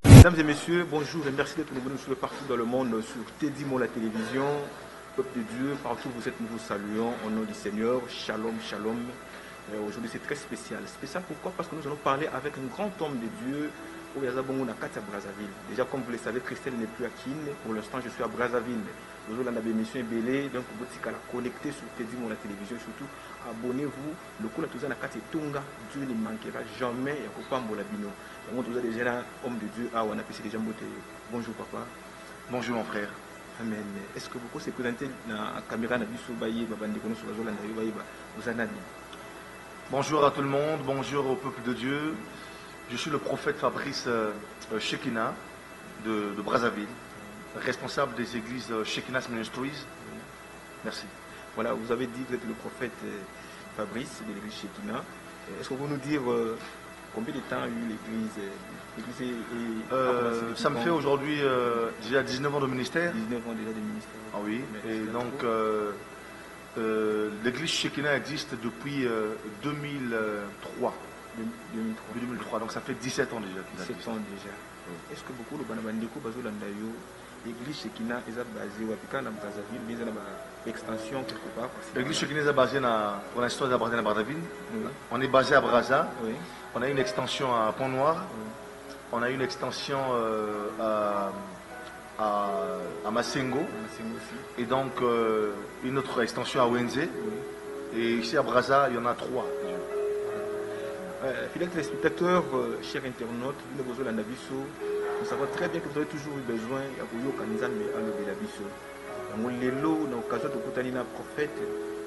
Mesdames et messieurs, bonjour et merci d'être venus nous suivre partout dans le monde sur Teddy Mo la télévision. Peuple de Dieu, partout où vous êtes, nous vous saluons au nom du Seigneur. Shalom, shalom. Aujourd'hui c'est très spécial. Spécial pourquoi? Parce que nous allons parler avec un grand homme de Dieu au Yazabongo na Katia Brazzaville. Déjà comme vous le savez, Christelle n'est plus à Kin. Pour l'instant je suis à Brazzaville. Aujourd'hui on a des émissions ébélées, donc vous pouvez connecter sur Teddy Mo la télévision. Surtout abonnez-vous. Le coup là tout ça na Katia Tunga, Dieu ne manquera jamais. Il y a pas Mbolabino. Donc vous êtes déjà un homme de Dieu. Ah on a déjà beauté. Bonjour papa. Bonjour mon frère. Amen. Est-ce que vous pouvez se présenter dans la caméra na biso baye babandi kono sur la zone na baye ba uzanani? Bonjour à tout le monde, bonjour au peuple de Dieu. Je suis le prophète Fabrice Shekinah de Brazzaville, responsable des églises Shekinah Ministries. Merci. Voilà, vous avez dit que vous êtes le prophète Fabrice de l'église Shekinah. Est-ce que vous pouvez nous dire combien de temps a eu l'église? Ça me fait aujourd'hui déjà 19 ans de ministère. 19 ans déjà de ministère. Ah oui, et donc l'église Shekinah existe depuis 2003. 2003, donc ça fait 17 ans déjà. 17 ans déjà. Est-ce que beaucoup de Banabandeko Bazolandayo, l'église Shekinah est basée à Pika, dans Brazzaville, mais il y a une extension quelque part? L'église Shekinah est basée pour l'instant à Brazzaville. On est basé à Brazza. Oui. On a une extension à Pont-Noir. On a une extension à Massengo. Et donc une autre extension à Wenze. Et ici à Brazza, il y en a 3. Fidèles téléspectateurs, chers internautes, nous savons très bien que vous avez toujours eu besoin de Kanzambe à l'Obedabiso. Dans l'élo, dans l'occasion de Koutanina prophète,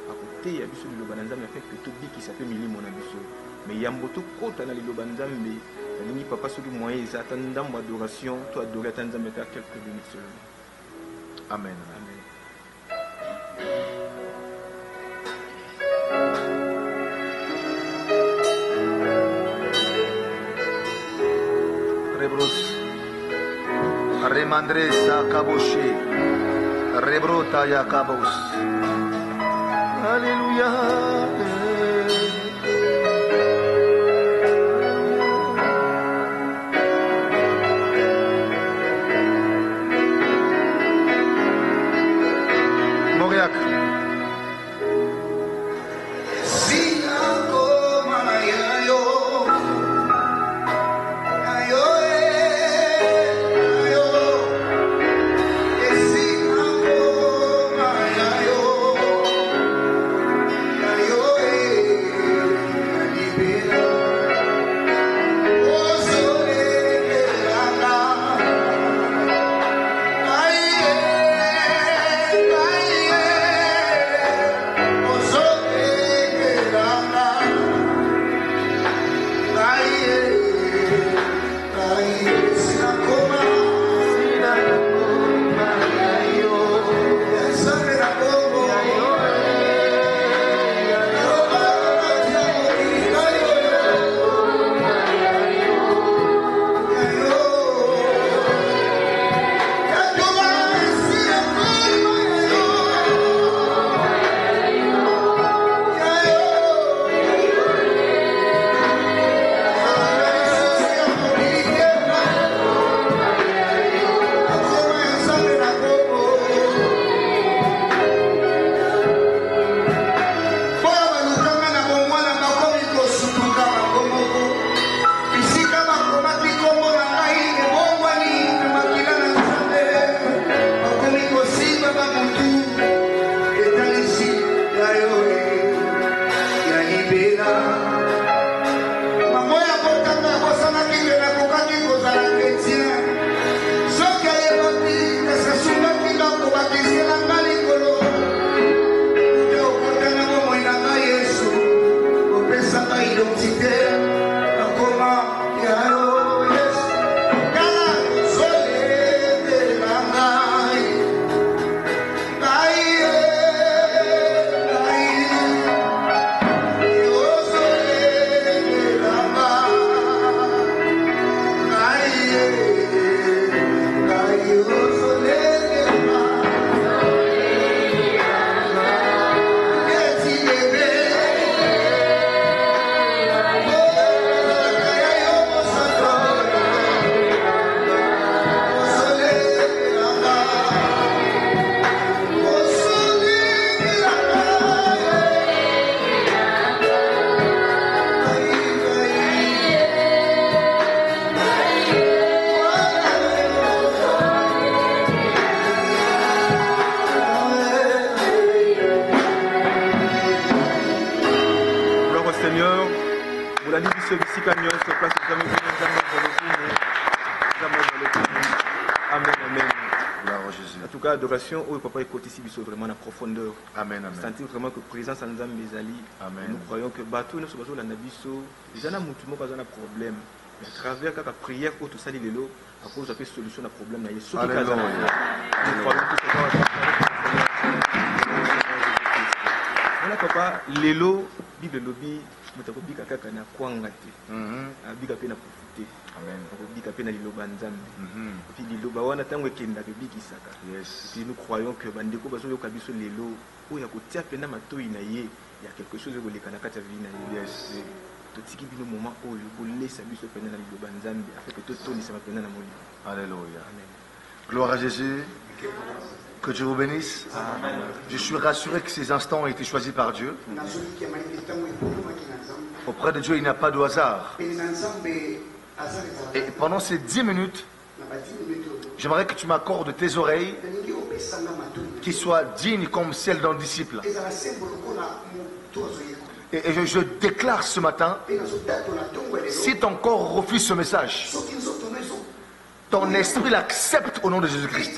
à côté, il y a Bisso de l'Obanzambe, avec que tout dit qui s'appelle Mili Monabiso. Mais il y a un beau côté dans l'Obanzambe, il n'y a pas sur le moyen, ils attendent mon adoration, toi adorer Tanzambe à quelques minutes seulement. Amen. Amen. Rebros, Remandresa Kaboshe, Rebrota Yakabos. Alléluia. Mauriac. bolandi biso bisika nyonso place ezami bino nzambe azali amen amen. En tout cas, adoration, où papa est côté ici, vraiment en profondeur. Amen, amen. Sentir vraiment que présence en Nzambe ezali. Amen. Nous croyons que bateau ne soit pas la nabiso. Ils en a mutumo pas un problème. Mais à travers la prière, où tout ça dit l'élo, à cause de la solution à problème là, il est Alléluia. Nous croyons que c'est voilà papa, l'élo, Bible lobby, mutako bika kaka na kwanga te. Bika pe na profiter. Amen. Bika pe na liloba nzambe. Puis liloba wana tango ekenda ke bikisaka. Yes. Puis nous croyons que bandeko baso yo kabiso lelo o ya kotia pena matoi na ye, il y a quelque chose ko lekana kata vie na ye. Yes. Totiki bino moment oyo bolesa biso pena na liloba nzambe afin que totoni sama pena na moli. Alléluia. Amen. Gloire à Jésus. Que Dieu vous bénisse. Amen. Je suis rassuré que ces instants ont été choisis par Dieu. Auprès de Dieu, il n'y a pas de hasard. Et pendant ces 10 minutes, j'aimerais que tu m'accordes tes oreilles qui soient dignes comme celles d'un disciple. Et je déclare ce matin, si ton corps refuse ce message, ton esprit l'accepte au nom de Jésus-Christ.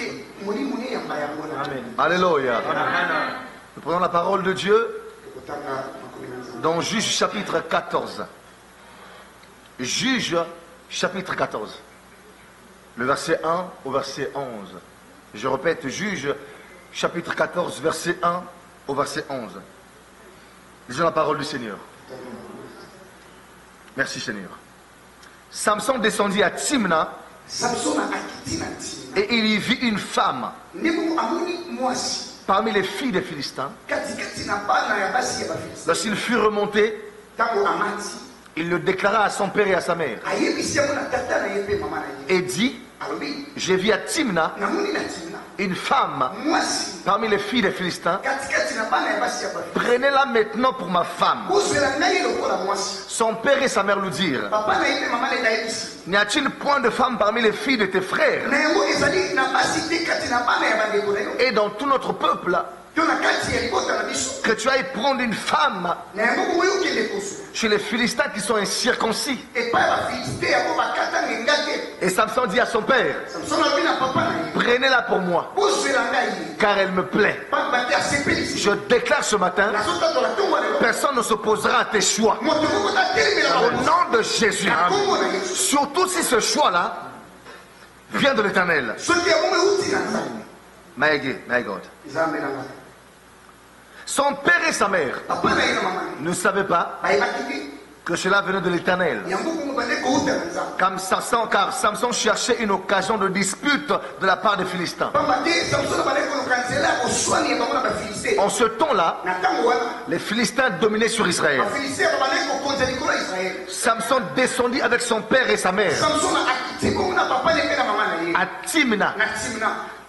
Amen. Alléluia. Nous prenons la parole de Dieu dans Juge chapitre 14. Juge chapitre 14. Le verset 1 au verset 11. Je répète, Juge chapitre 14, verset 1 au verset 11. Lisons la parole du Seigneur. Merci Seigneur. Samson descendit à Timna et il y vit une femme parmi les filles des Philistins. Lorsqu'il fut remonté, il le déclara à son père et à sa mère et dit: j'ai vu à Timna une femme parmi les filles des Philistins. Prenez-la maintenant pour ma femme. Son père et sa mère lui dirent: n'y a-t-il point de femme parmi les filles de tes frères? Et dans tout notre peuple, que tu ailles prendre une femme chez les Philistins qui sont incirconcis. Et Samson dit à son père: prenez-la pour moi, car elle me plaît. Je déclare ce matin, personne ne s'opposera à tes choix. Au nom de Jésus. Surtout si ce choix-là vient de l'Éternel. My God. Son père et sa mère ne savaient pas que cela venait de l'Éternel. Car Samson cherchait une occasion de dispute de la part des Philistins. En ce temps-là, les Philistins dominaient sur Israël. Samson descendit avec son père et sa mère à Timna.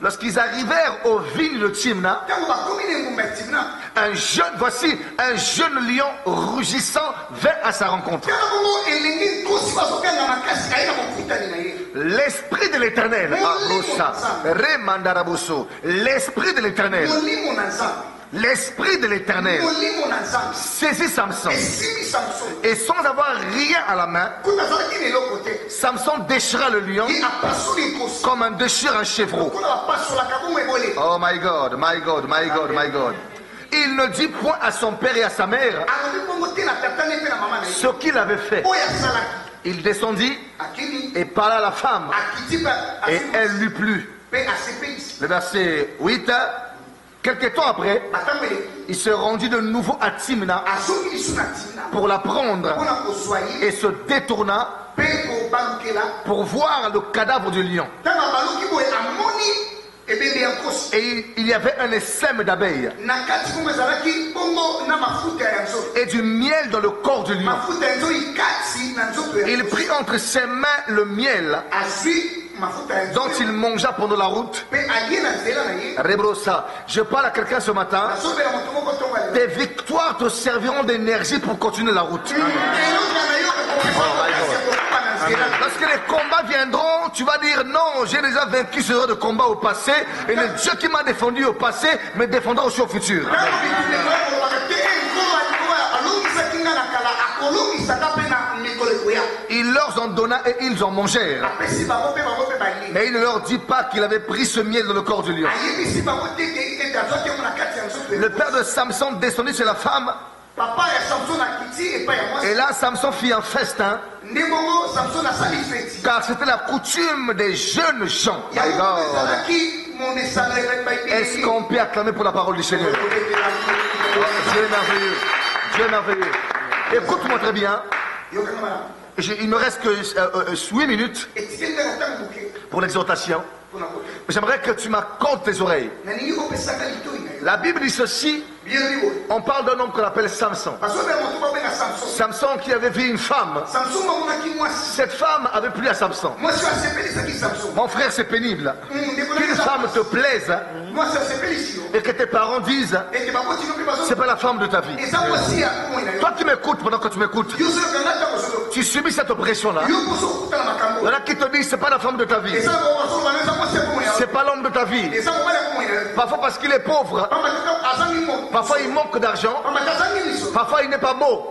Lorsqu'ils arrivèrent aux vignes de Timna, un jeune lion rugissant vint à sa rencontre. L'esprit de l'Éternel, l'esprit de l'Éternel saisit Samson et sans avoir rien à la main, Samson déchira le lion comme on déchire un chevreau. Oh my God, my God, my God, my God. Il ne dit point à son père et à sa mère ce qu'il avait fait. Il descendit et parla à la femme et elle lui plut. Le verset 8. Quelque temps après, il se rendit de nouveau à Timna pour la prendre et se détourna pour voir le cadavre du lion. Et il y avait un essaim d'abeilles et du miel dans le corps du lion. Il prit entre ses mains le miel dont il mangea pendant la route. Rebrosa, je parle à quelqu'un ce matin. Tes victoires te serviront d'énergie pour continuer la route. Lorsque les combats viendront, tu vas dire: non, j'ai déjà vaincu ce genre de combat au passé, et le Dieu qui m'a défendu au passé me défendra aussi au futur. Il leur en donna et ils en mangèrent. Mais il ne leur dit pas qu'il avait pris ce miel dans le corps du lion. Le père de Samson descendit chez la femme. Et là, Samson fit un festin. Car c'était la coutume des jeunes gens. Est-ce qu'on peut acclamer pour la parole du Seigneur? Oh, Dieu est merveilleux. Dieu est merveilleux. Écoute-moi très bien. Il me reste que 8 minutes pour l'exhortation. J'aimerais que tu m'accordes tes oreilles. La Bible dit ceci. On parle d'un homme qu'on appelle Samson. Samson qui avait vu une femme. Cette femme avait plu à Samson. Mon frère, c'est pénible. Qu'une femme te plaise et que tes parents disent c'est pas la femme de ta vie. Toi qui m'écoutes, pendant que tu m'écoutes, tu subis cette oppression-là. Il y en a qui te disent c'est pas la femme de ta vie. C'est pas l'homme de ta vie. Parfois parce qu'il est pauvre. Parfois il manque d'argent. Parfois il n'est pas beau.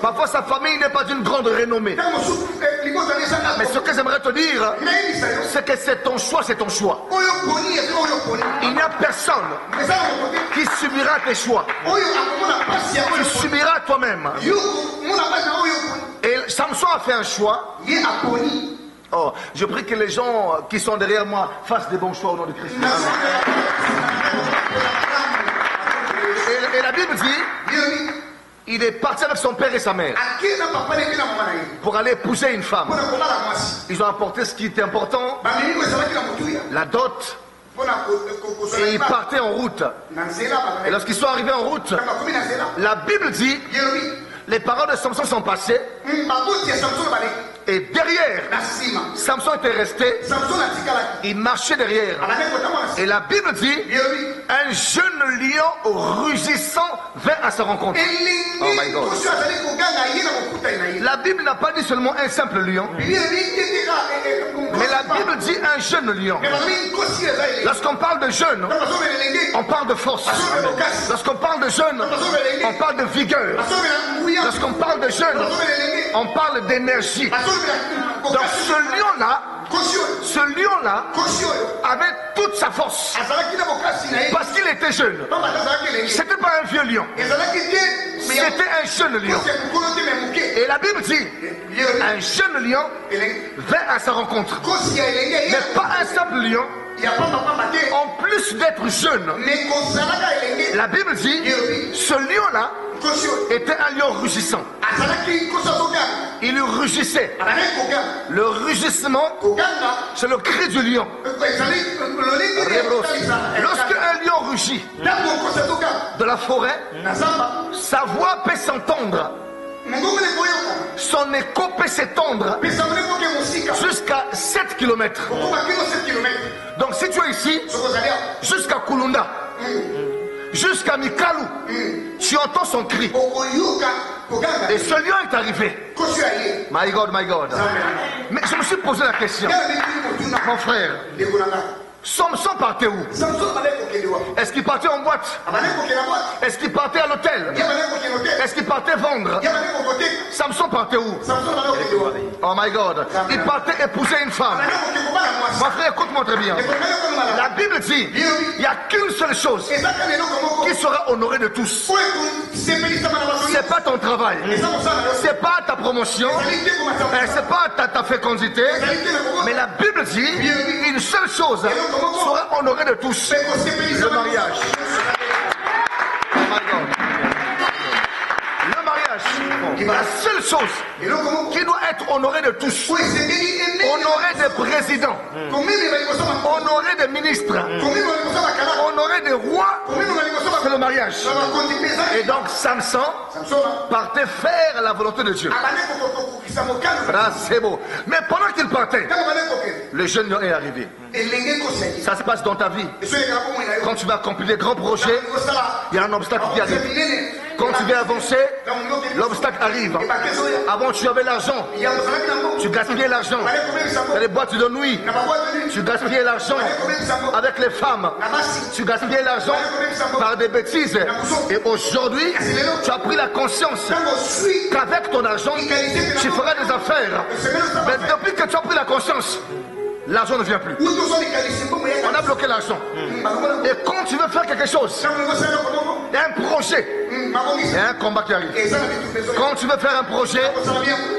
Parfois sa famille n'est pas d'une grande renommée. Mais ce que j'aimerais te dire, c'est que c'est ton choix, c'est ton choix. Il n'y a personne qui subira tes choix. Tu subiras toi-même. Et Samson a fait un choix. Oh, je prie que les gens qui sont derrière moi fassent des bons choix au nom de Christ. Et la Bible dit, il est parti avec son père et sa mère pour aller épouser une femme. Ils ont apporté ce qui était important, la dot. Et ils partaient en route. Et lorsqu'ils sont arrivés en route, la Bible dit, les paroles de Samson sont passées. Et derrière, Samson était resté. Il marchait derrière. Et la Bible dit, un jeune lion rugissant vint à sa rencontre. Oh my God. La Bible n'a pas dit seulement un simple lion, mais la Bible dit un jeune lion. Lorsqu'on parle de jeune, on parle de force. Lorsqu'on parle de jeune, on parle de vigueur. Lorsqu'on parle de jeune, on parle d'énergie. Donc ce lion-là avait toute sa force parce qu'il était jeune. C'était pas un vieux lion, c'était un jeune lion. Et la Bible dit, un jeune lion vint à sa rencontre. Mais pas un simple lion. En plus d'être jeune, la Bible dit, ce lion-là était un lion rugissant. Il rugissait. Le rugissement, c'est le cri du lion. Lorsque un lion rugit de la forêt, sa voix peut s'entendre. Son écho peut s'étendre jusqu'à 7 km. Donc si tu es ici, jusqu'à Kulunda, jusqu'à Mikalu, tu entends son cri. Et ce lion est arrivé. My God, my God. Mais je me suis posé la question, mon frère, Samson partait où? Est-ce qu'il partait en boîte? Est-ce qu'il partait à l'hôtel? Est-ce qu'il partait vendre? Samson partait où? Oh my God. Il partait épouser une femme. Mon frère, écoute-moi très bien. La Bible dit, il n'y a qu'une seule chose qui sera honorée de tous. C'est pas ton travail, c'est pas ta promotion, c'est pas ta fécondité, mais la Bible dit une seule chose sera honorée de tous: le mariage. Oh my God. Le mariage, la seule chose qui doit être honorée de tous, honorée des présidents, honorée des ministres, honorée des rois, c'est le mariage. Et donc Samson partait faire la volonté de Dieu. C'est beau. Mais pendant qu'il partait, le jeune lion est arrivé. Ça se passe dans ta vie. Quand tu vas accomplir des grands projets, il y a un obstacle qui arrive. Quand tu viens avancer, l'obstacle arrive. Avant, tu avais l'argent. Tu gaspillais l'argent. Dans les boîtes de nuit. Tu gaspillais l'argent avec les femmes. Tu gaspillais l'argent par des bêtises. Et aujourd'hui, tu as pris la conscience qu'avec ton argent, tu feras des affaires. Mais depuis que tu as pris la conscience, l'argent ne vient plus. On a bloqué l'argent. Et quand tu veux faire quelque chose, il y a un projet, il y a un combat qui arrive. Quand tu veux faire un projet,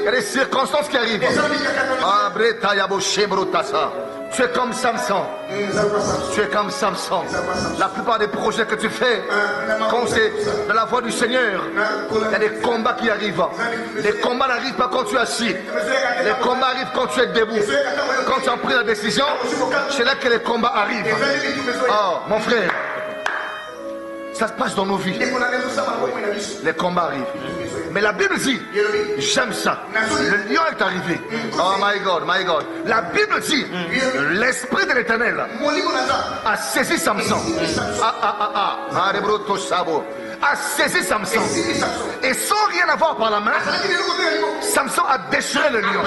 il y a des circonstances qui arrivent. Tu es comme Samson. Tu es comme Samson. La plupart des projets que tu fais, quand c'est dans la voie du Seigneur, il y a des combats qui arrivent. Les combats n'arrivent pas quand tu es assis. Les combats arrivent quand tu es debout. Quand tu as pris la décision, c'est là que les combats arrivent. Oh, mon frère, ça se passe dans nos vies. Les combats arrivent. Mais la Bible dit, j'aime ça. Le lion est arrivé. Oh my God, my God. La Bible dit, l'Esprit de l'Éternel a saisi Samson. A saisi Samson. Et sans rien avoir par la main, Samson a déchiré le lion.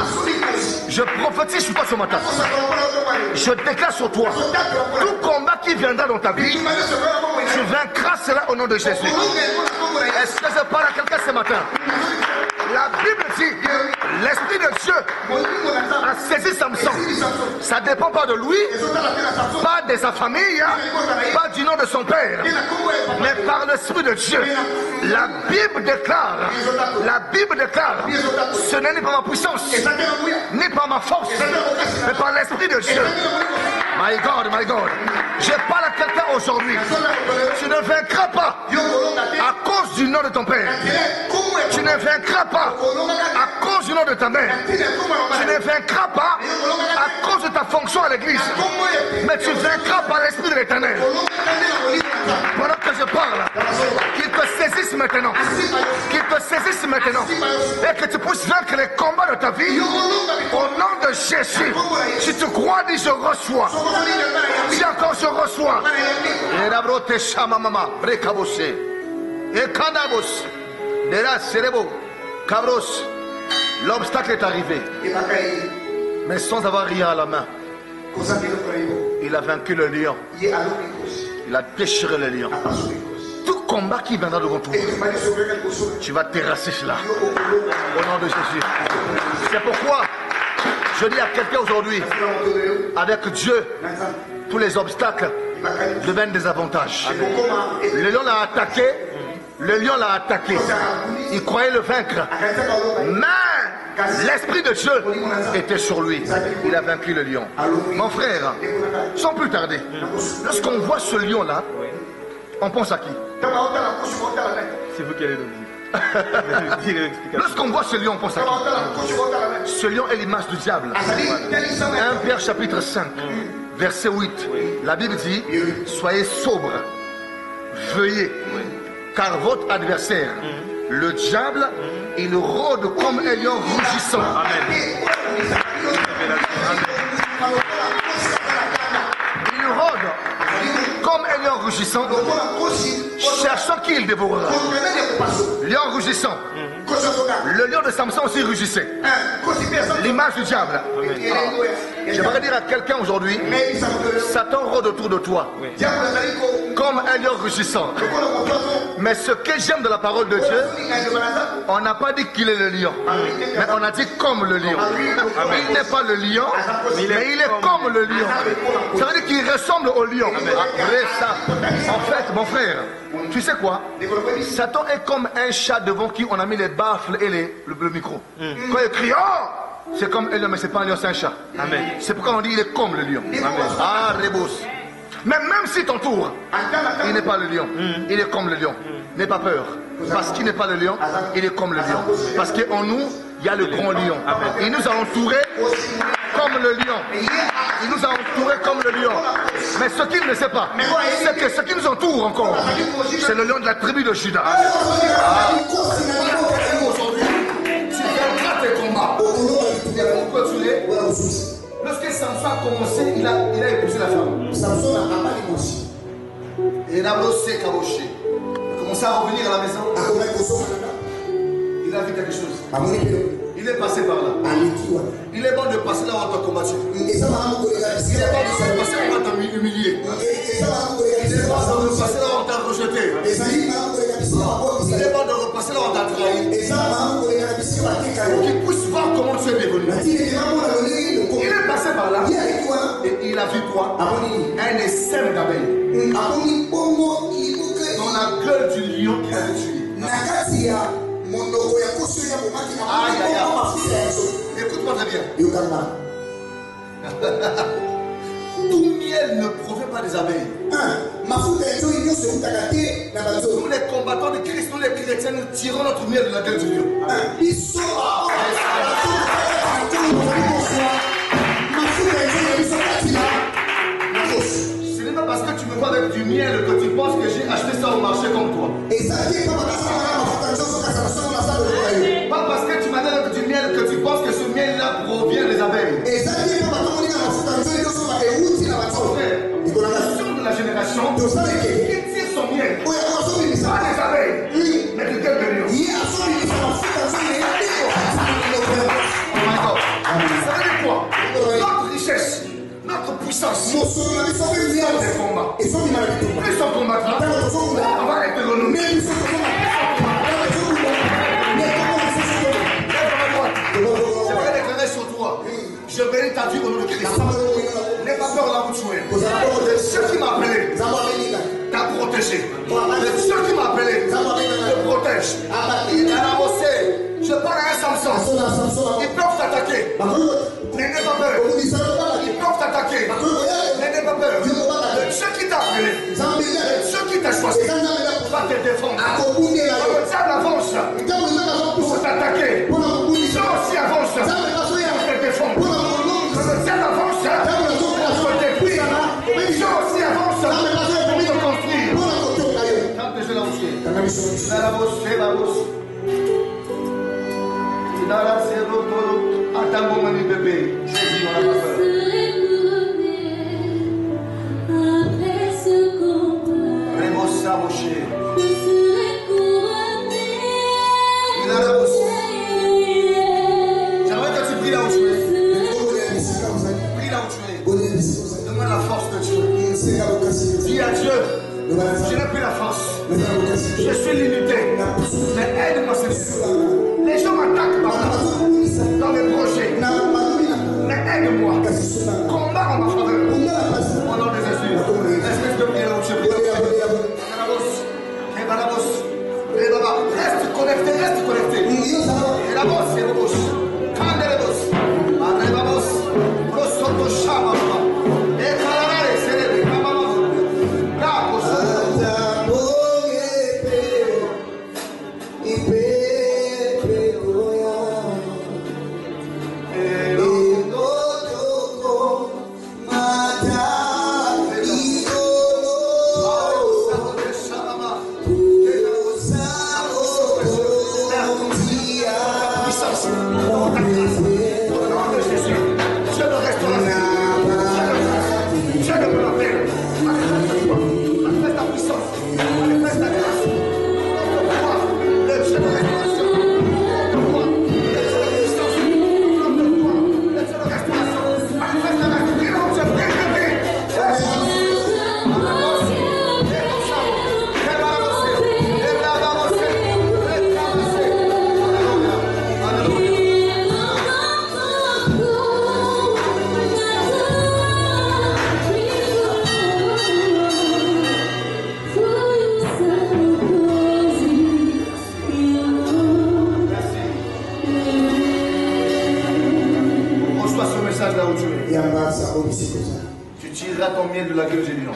Je prophétise sur toi ce matin. Je déclare sur toi, tout combat qui viendra dans ta vie, tu vaincras cela au nom de Jésus. Est-ce que je parle à quelqu'un ce matin? La Bible dit, l'Esprit de Dieu a saisi Samson. Ça ne dépend pas de lui, pas de sa famille, pas du nom de son père, mais par l'Esprit de Dieu. La Bible déclare, ce n'est ni par ma puissance, ni par ma force, mais par l'Esprit de Dieu. My God, my God. Je parle à quelqu'un aujourd'hui. Tu ne vaincras pas à cause du nom de ton père. Tu ne vaincras pas à cause du nom de ta mère. Tu ne vaincras pas à cause de ta fonction à l'église. Mais tu vaincras par l'Esprit de l'Éternel. Pendant que je parle, qu'il te saisisse maintenant. Qu'il te saisisse maintenant. Et que tu puisses vaincre les combats de ta vie. Au nom de Jésus. Si tu crois, dis je reçois. Si encore je reçois. Et d'abord tes chama mama, brekabose. Et kanabos. De là, cérébro. Cabros. L'obstacle est arrivé. Mais sans avoir rien à la main. Il a vaincu le lion. Il a déchiré le lion. Tout combat qui viendra devant toi, tu vas terrasser cela. Au nom de Jésus. C'est pourquoi je dis à quelqu'un aujourd'hui, avec Dieu, tous les obstacles deviennent des avantages. Le lion l'a attaqué. Le lion l'a attaqué. Il croyait le vaincre. Mais l'Esprit de Dieu était sur lui. Il a vaincu le lion. Mon frère, sans plus tarder, lorsqu'on voit ce lion-là, on pense à qui? C'est vous qui allez nous dire. Lorsqu'on voit ce lion, on pense à qui? Ce lion est l'image du diable. 1 Pierre chapitre 5, verset 8. La Bible dit, soyez sobres, veillez, car votre adversaire, le diable, il rôde comme un lion rugissant. Il rôde comme un lion rugissant, cherchant qui il dévorera. Lion rugissant. Le lion de Samson aussi rugissait. L'image du diable. J'aimerais dire à quelqu'un aujourd'hui, Satan rôde autour de toi comme un lion rugissant. Mais ce que j'aime de la parole de Dieu, on n'a pas dit qu'il est le lion, mais on a dit comme le lion. Il n'est pas le lion, mais il est comme le lion. Ça veut dire qu'il ressemble au lion. En fait, mon frère, tu sais quoi? Satan est comme un chat devant qui on a mis les baffles et le micro. Quand il crie, oh, c'est comme un lion, mais c'est pas un lion, c'est un chat. C'est pourquoi on dit il est comme le lion. Ah, Rebos. Mais même si ton tour, il n'est pas le lion, il est comme le lion. N'aie pas peur, parce qu'il n'est pas le lion, il est comme le lion. Parce qu'en nous, il y a le grand lion. Il nous a entourés comme le lion. Il nous a entourés comme le lion. Mais ce qu'il ne sait pas, c'est que ce qui nous entoure encore, c'est le lion de la tribu de Juda. Lorsque Samson a commencé, il a épousé la femme. Samson n'a pas épousé. Et il a brossé Kaboché. Il a commencé à revenir à la maison. Il a vu quelque chose. Il est passé par là. Il est bon de passer là où on t'a combattu. Il est bon de passer là où on t'a humilié. Il est bon de repasser là où on t'a rejeté. Il est bon de repasser là où on t'a trahi. Pour qu'il puisse voir comment tu es devenu. Il est passé par là. Et il a vu quoi? Un essaim d'abeilles. Dans la gueule du lion qu'il avait tué. Aïe, aïe, aïe. Écoute-moi très bien. Tout miel ne provient pas des abeilles. Nous les combattants de Christ, nous les chrétiens, nous tirons notre miel de la gueule du lion. Ce n'est pas parce que tu me vois avec du miel que tu penses que j'ai acheté ça au marché comme toi. Pas parce que tu m'as donné avec du miel que tu penses que ce miel-là provient des abeilles. Sur de la génération qui tire son miel, pas des abeilles, mais de quel de lion. Ça veut dire quoi? Notre richesse, notre puissance, sont des combats. Plus on combattra, on va être renommé. J'aimerais déclarer sur toi. Je bénis ta vie au nom de Christ. N'aie pas peur là où tu es. Ceux qui m'ont appelé t'a protégé. Ceux qui m'ont appelé te protègent. Il a avancé. Je parle à un Samson. Ils peuvent t'attaquer. N'aie pas peur. Ils peuvent t'attaquer. N'aie pas peur. Ceux qui t'a appelé, ceux qui t'a choisi, va te défendre. Quand le diable avance pour t'attaquer, ceux aussi avancent pour te défendre. Quand le diable avance pour te détruire, ceux aussi avancent pour te construire. Quand je l'ai aussi, la bosse. Attends, mon bébé. Jésus, on n'a pas peur. J'aimerais que tu pries là où tu es. Prie là où tu es. Demande la force de Dieu. Dis à Dieu, je n'ai plus la force. Je suis limité. Mais aide-moi, Seigneur. Les gens m'attaquent dans les projets. Mais aide-moi. Combat en ma faveur. Au nom de Jésus. Est-ce que tu peux prier là où tu es? Reste connecté, reste connecté. Et la bosse, c'est la bosse. Quand elle est bosse. Arrête la bosse. Rosoto Shama. Et Kalare, c'est le Kamama. Kakos. Tu tireras ton miel de la gueule du lion.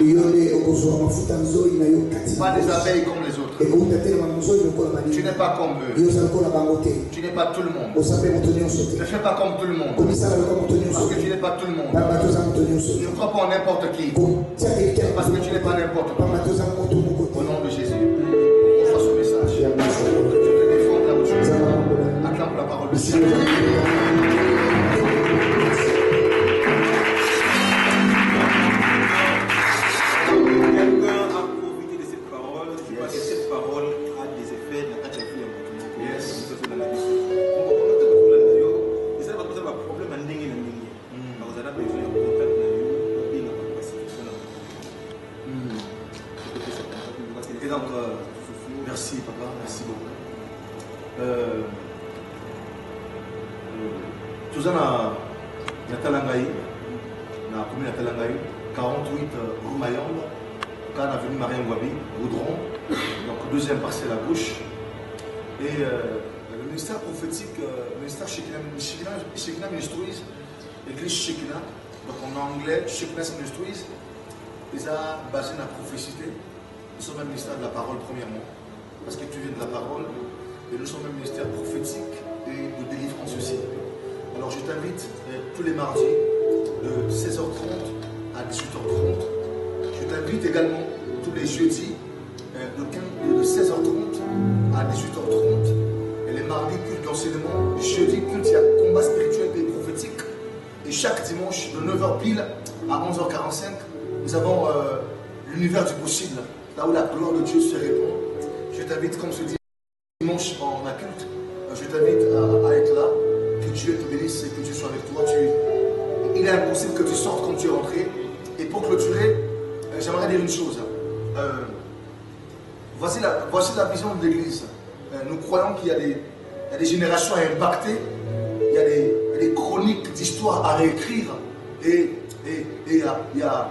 Pas des abeilles comme les autres. Tu n'es pas comme eux. Tu n'es pas tout le monde. Ne fais pas comme tout le monde. Parce que tu n'es pas tout le monde. Ne crois pas en n'importe qui. Parce que tu n'es pas n'importe qui. Au nom de Jésus, on reçoit ce message. Je te défends là où tu es. Acclame la parole de Dieu. Quelqu'un a profité de cette parole. Je crois que cette parole tous na Talangaï, na commune de Talangaï, 48 rue Mayambe, quand on a venu Mariam Wabi, Goudron, donc deuxième parcelle à gauche. Et le ministère prophétique, le ministère Shekinah Ministries, l'église Shekinah, donc en anglais, Shekinah Ministries, ils ont basé la prophétie. Nous sommes un ministère de la parole premièrement, parce que tu viens de la parole, et nous sommes un ministère prophétique et de délivrance aussi. Alors je t'invite tous les mardis de 16h30 à 18h30. Je t'invite également tous les jeudis de 16h30 à 18h30. Et les mardis, culte d'enseignement. Jeudi, culte, il y a combat spirituel et prophétique. Et chaque dimanche, de 9h pile à 11h45, nous avons l'univers du possible, là où la gloire de Dieu se répand. Je t'invite, comme ce dimanche en culte, je t'invite à être là. Que Dieu te bénisse et que Dieu soit avec toi. Il est impossible que tu sortes comme tu es rentré. Et pour clôturer, j'aimerais dire une chose. Voici la vision de l'Église. Nous croyons qu'il y a des générations à impacter. Il y a des chroniques d'histoire à réécrire. Et il y a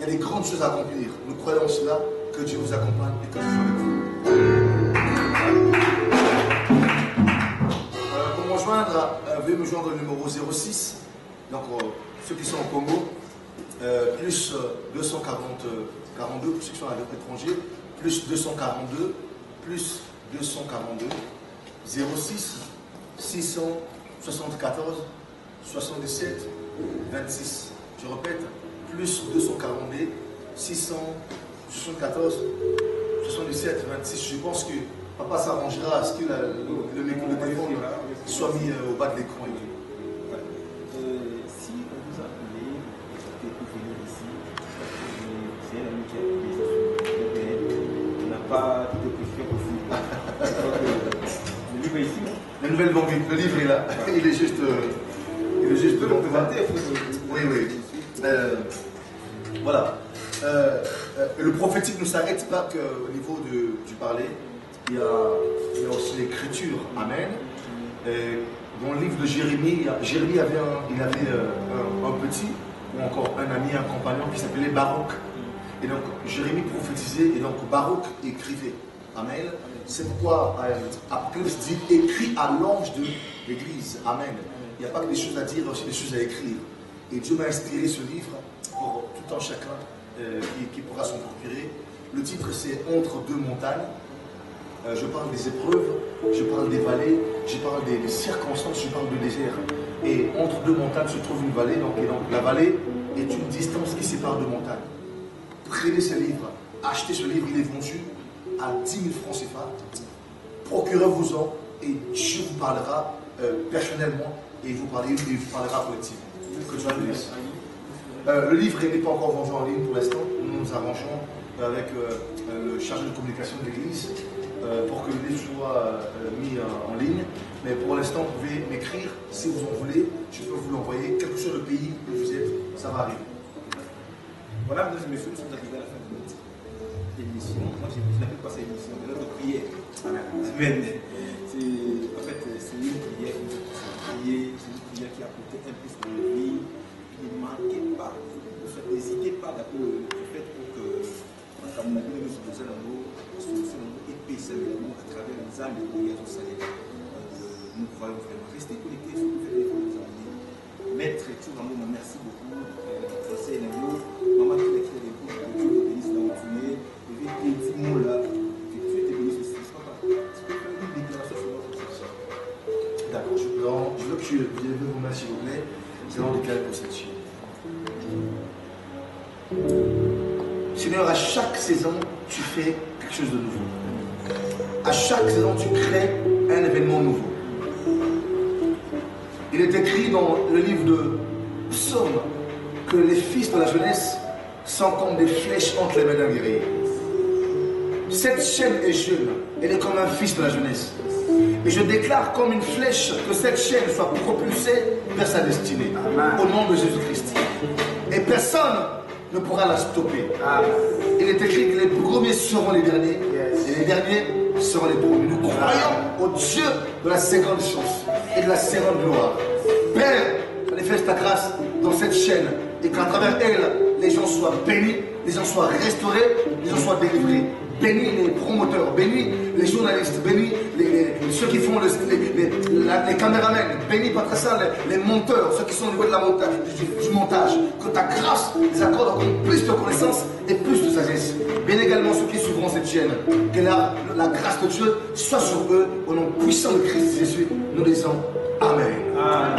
des grandes choses à accomplir. Nous croyons cela, que Dieu vous accompagne et que Dieu soit avec vous. Veuillez me joindre au numéro 06, donc ceux qui sont au Congo, plus 242 pour ceux qui sont à l'étranger, plus 242, plus 242, 06 674 77 26. Je répète, plus 242, 674 77 26. Je pense que papa s'arrangera à ce que le téléphone soit mis au bas de l'écran. Si on vous a appelé pour venir ici, c'est un ami qui a appelé ça on n'a pas toutes les questions possibles. Le livre est ici, non? La nouvelle banque, le livre est là. Il est juste devant vous. Oui. Voilà. Le prophétique ne s'arrête pas qu'au niveau du parler. Il y a aussi l'écriture. Amen. Dans le livre de Jérémie, Jérémie avait un petit, ou encore un ami, un compagnon qui s'appelait Baruch. Et donc Jérémie prophétisait et donc Baruch écrivait. Amen. C'est pourquoi Apocalypse dit écrit à l'ange de l'église. Amen. Il n'y a pas que des choses à dire, il y a aussi des choses à écrire. Et Dieu m'a inspiré ce livre pour tout un chacun qui pourra s'en procurer. Le titre c'est Entre deux montagnes. Je parle des épreuves, je parle des vallées, je parle des circonstances, je parle du désert. Et entre deux montagnes se trouve une vallée, donc la vallée est une distance qui sépare deux montagnes. Prenez ce livre, achetez ce livre, il est vendu à 10 000 francs CFA. Procurez-vous-en et Dieu vous parlera personnellement et il vous parlera collectivement. Que Dieu vous bénisse. Le livre n'est pas encore vendu en ligne pour l'instant. Nous nous arrangeons avec le chargé de communication de l'église pour que le livre soit mis en ligne. Mais pour l'instant, vous pouvez m'écrire si vous en voulez. Je peux vous l'envoyer, quel que soit le pays où vous êtes, ça va arriver. Voilà, mesdames et messieurs, nous sommes arrivés à la fin de notre émission. Moi, je n'appelle pas ça émission, mais notre prière. Amen. En fait, c'est une prière qui a apporté un plus dans la vie. Ne manquez pas, n'hésitez pas d'appeler le fait pour que, comme on a dit, nous sommes épaissement à travers les âmes de prière au Seigneur. Nous croyons vraiment. Restez connectés sur le fait de nous amener. Maître et tout l'amour, merci beaucoup. C'est un mot. Maman qui a créé des coups, que Dieu te bénisse là où tu es. Je vais te dire mot là, que Dieu te bénisse aussi. Tu peux faire une déclaration sur notre section. D'accord, je veux que tu lèves vos mains s'il vous plaît. Nous allons déclarer pour cette chaîne. Seigneur, à chaque saison, tu fais quelque chose de nouveau. À chaque saison, tu crées un événement nouveau. Il est écrit dans le livre de Psaume que les fils de la jeunesse sont comme des flèches entre les mains d'un guerrier. Cette chaîne est jeune, elle est comme un fils de la jeunesse. Et je déclare comme une flèche que cette chaîne soit propulsée vers sa destinée. Au nom de Jésus-Christ. Et personne ne pourra la stopper. Il est écrit que les premiers seront les derniers et les derniers seront les premiers. Nous croyons au Dieu de la seconde chance et de la seconde gloire. Père, manifeste ta grâce dans cette chaîne et qu'à travers elle, les gens soient bénis, les gens soient restaurés, les gens soient délivrés. Bénis les promoteurs, bénis les journalistes, bénis ceux qui font les caméramens, bénis Patricia, les monteurs, ceux qui sont au niveau de du montage. Que ta grâce les accorde encore plus de connaissances et plus de sagesse. Bénis également ceux qui suivront cette chaîne. Que la grâce de Dieu soit sur eux au nom puissant de Christ Jésus. Nous disons Amen. Amen.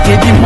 Teddy